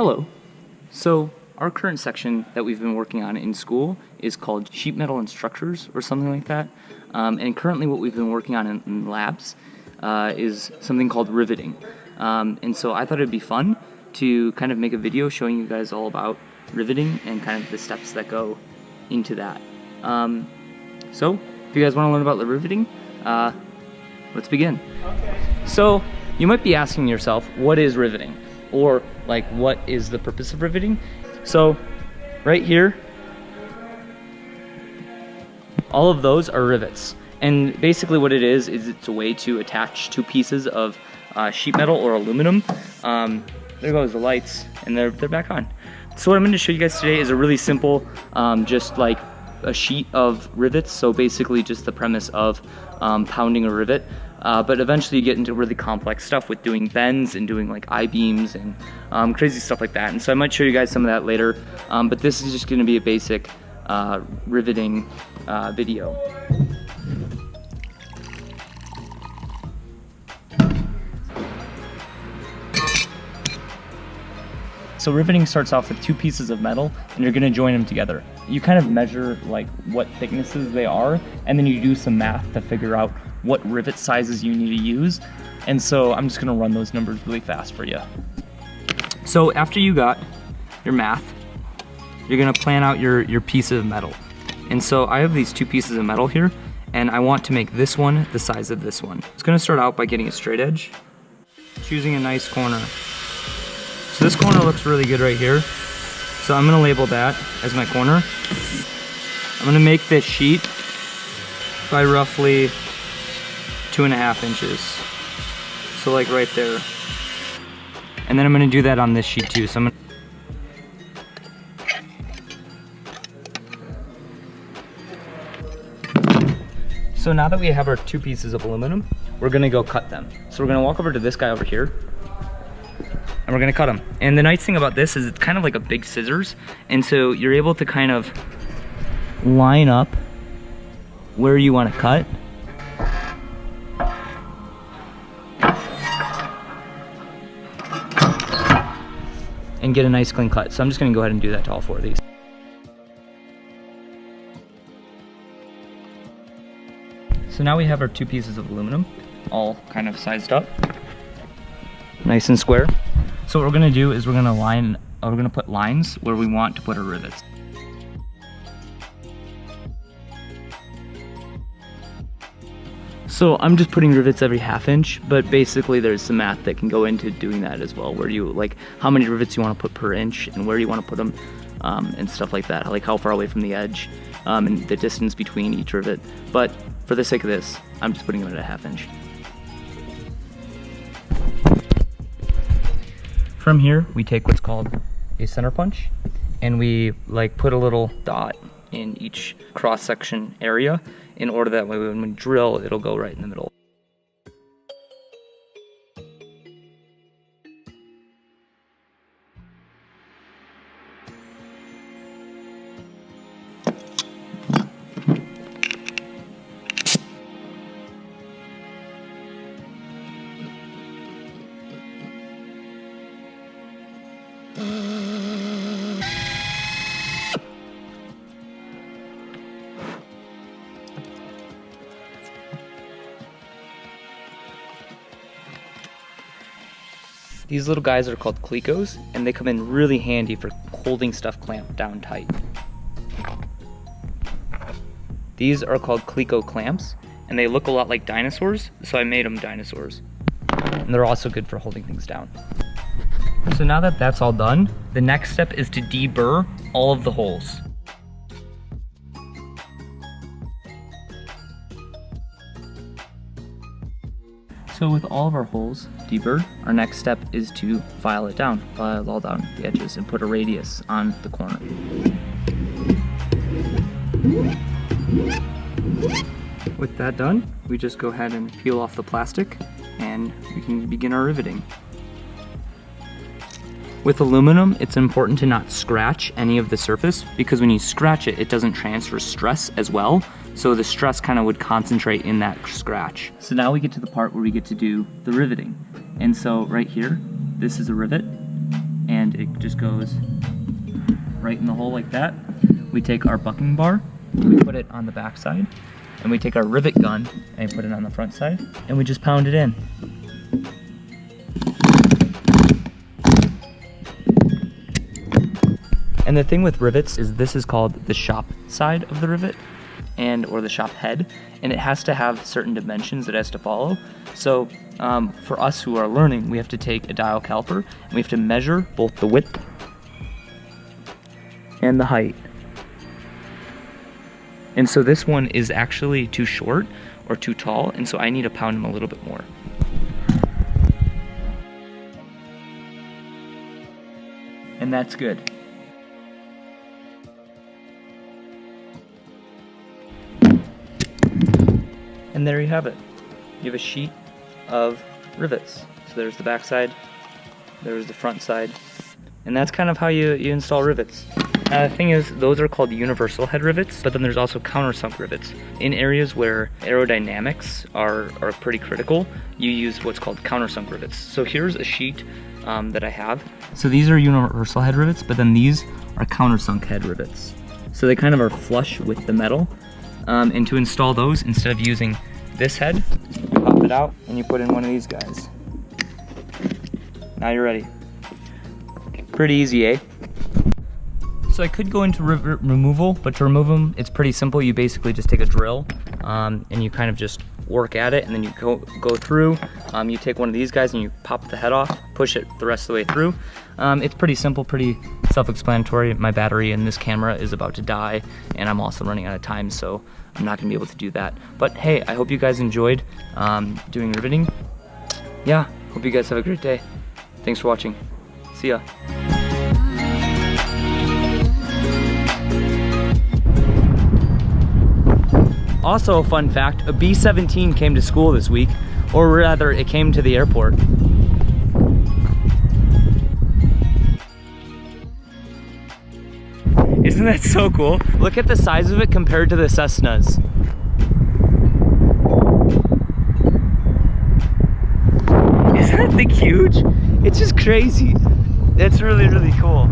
Hello. So our current section that we've been working on in school is called sheet metal and structures or something like that. And currently what we've been working on in labs is something called riveting. And so I thought it'd be fun to kind of make a video showing you guys all about riveting and kind of the steps that go into that. So if you guys want to learn about the riveting, let's begin. Okay. So you might be asking yourself, what is riveting? Or like, what is the purpose of riveting? So right here, all of those are rivets. And basically what it is it's a way to attach two pieces of sheet metal or aluminum. There goes the lights, and they're back on. So what I'm going to show you guys today is a really simple, just like a sheet of rivets. So basically just the premise of pounding a rivet. But eventually you get into really complex stuff with doing bends and doing like I-beams and crazy stuff like that. And so I might show you guys some of that later. But this is just going to be a basic riveting video. So riveting starts off with two pieces of metal, and you're going to join them together. You kind of measure like what thicknesses they are, and then you do some math to figure out what rivet sizes you need to use. And so I'm just going to run those numbers really fast for you. So after you got your math, you're going to plan out your piece of metal. And so I have these two pieces of metal here, and I want to make this one the size of this one. It's going to start out by getting a straight edge, choosing a nice corner. So this corner looks really good right here. So I'm going to label that as my corner. I'm going to make this sheet by roughly 2.5 inches. So like right there. And then I'm going to do that on this sheet too. So So now that we have our two pieces of aluminum, we're going to go cut them. So we're going to walk over to this guy over here, and we're going to cut them. And the nice thing about this is it's kind of like a big scissors, and so you're able to kind of line up where you want to cut. And get a nice clean cut. So I'm just going to go ahead and do that to all four of these. So now we have our two pieces of aluminum all kind of sized up, nice and square. So what we're going to do is we're going to put lines where we want to put our rivets. So I'm just putting rivets every 1/2 inch, but basically there's some math that can go into doing that as well, where you like how many rivets you want to put per inch and where you want to put them, and stuff like that, like how far away from the edge, and the distance between each rivet. But for the sake of this, I'm just putting them at a 1/2 inch. From here, we take what's called a center punch, and we like put a little dot in each cross-section area in order that way when we drill, it'll go right in the middle. These little guys are called clecos, and they come in really handy for holding stuff clamped down tight. These are called cleco clamps, and they look a lot like dinosaurs, so I made them dinosaurs. And they're also good for holding things down. So now that that's all done, the next step is to deburr all of the holes. So with all of our holes deburred, our next step is to file it down, file all down the edges, and put a radius on the corner. With that done, we just go ahead and peel off the plastic, and we can begin our riveting. With aluminum, it's important to not scratch any of the surface, because when you scratch it, it doesn't transfer stress as well. So the stress kind of would concentrate in that scratch. So now we get to the part where we get to do the riveting. And so right here, this is a rivet, and and it just goes right in the hole like that. We take our bucking bar, we put it on the back side, and we take our rivet gun and put it on the front side, and we just pound it in. And the thing with rivets is this is called the shop side of the rivet, or the shop head, and it has to have certain dimensions it has to follow. So for us who are learning, we have to take a dial caliper and we have to measure both the width and the height. And so this one is actually too short or too tall, and so I need to pound him a little bit more. And that's good. And there you have it. You have a sheet of rivets. So there's the back side, there's the front side, and that's kind of how you install rivets. The thing is, those are called universal head rivets, but then there's also countersunk rivets. In areas where aerodynamics are pretty critical, you use what's called countersunk rivets. So here's a sheet that I have. So these are universal head rivets, but then these are countersunk head rivets. So they kind of are flush with the metal. And to install those, instead of using this head, you pop it out and you put in one of these guys. Now you're ready. Pretty easy, eh? So I could go into rivet removal, but to remove them, it's pretty simple. You basically just take a drill and you kind of just work at it, and then you go through. You take one of these guys and you pop the head off, push it the rest of the way through. It's pretty simple, pretty self-explanatory. My battery in this camera is about to die, and I'm also running out of time, so I'm not gonna be able to do that. But hey, I hope you guys enjoyed doing riveting. Yeah, hope you guys have a great day. Thanks for watching. See ya. Also, a fun fact, a B-17 came to school this week, or rather, it came to the airport. Isn't that so cool? Look at the size of it compared to the Cessnas. Isn't that thing huge? It's just crazy. It's really, really cool.